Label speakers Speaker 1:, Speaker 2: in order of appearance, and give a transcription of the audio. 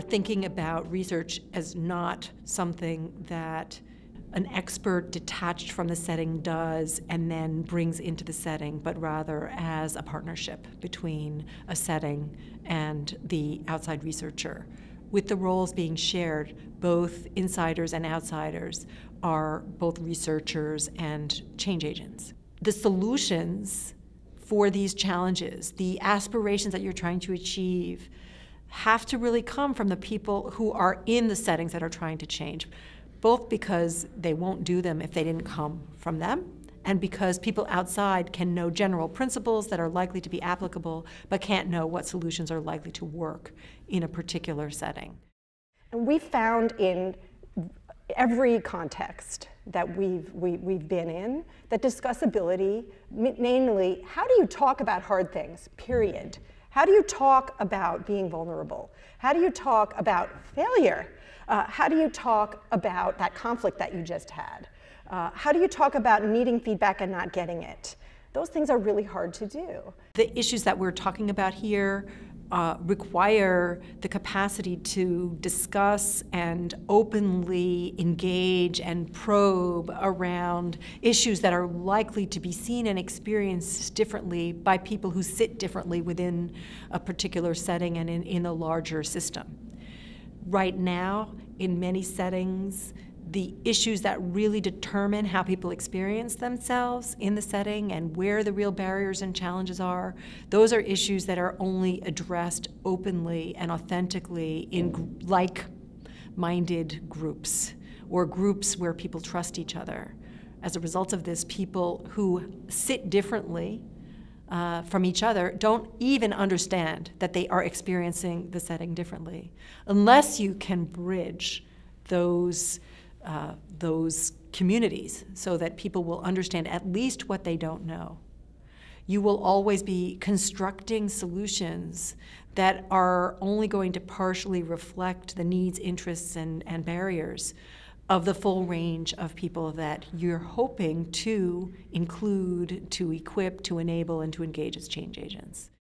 Speaker 1: thinking about research as not something that an expert detached from the setting does and then brings into the setting, but rather as a partnership between a setting and the outside researcher. With the roles being shared, both insiders and outsiders are both researchers and change agents. The solutions for these challenges, the aspirations that you're trying to achieve, have to really come from the people who are in the settings that are trying to change, both because they won't do them if they didn't come from them, and because people outside can know general principles that are likely to be applicable, but can't know what solutions are likely to work in a particular setting.
Speaker 2: And we found in every context that we've been in that discussability, namely, how do you talk about hard things, period? How do you talk about being vulnerable? How do you talk about failure? How do you talk about that conflict that you just had? How do you talk about needing feedback and not getting it? Those things are really hard to do.
Speaker 1: The issues that we're talking about here require the capacity to discuss and openly engage and probe around issues that are likely to be seen and experienced differently by people who sit differently within a particular setting and in a larger system. Right now, in many settings, the issues that really determine how people experience themselves in the setting and where the real barriers and challenges are, those are issues that are only addressed openly and authentically in like-minded groups, or groups where people trust each other. As a result of this, people who sit differently from each other don't even understand that they are experiencing the setting differently, unless you can bridge those communities so that people will understand at least what they don't know. You will always be constructing solutions that are only going to partially reflect the needs, interests, and barriers of the full range of people that you're hoping to include, to equip, to enable, and to engage as change agents.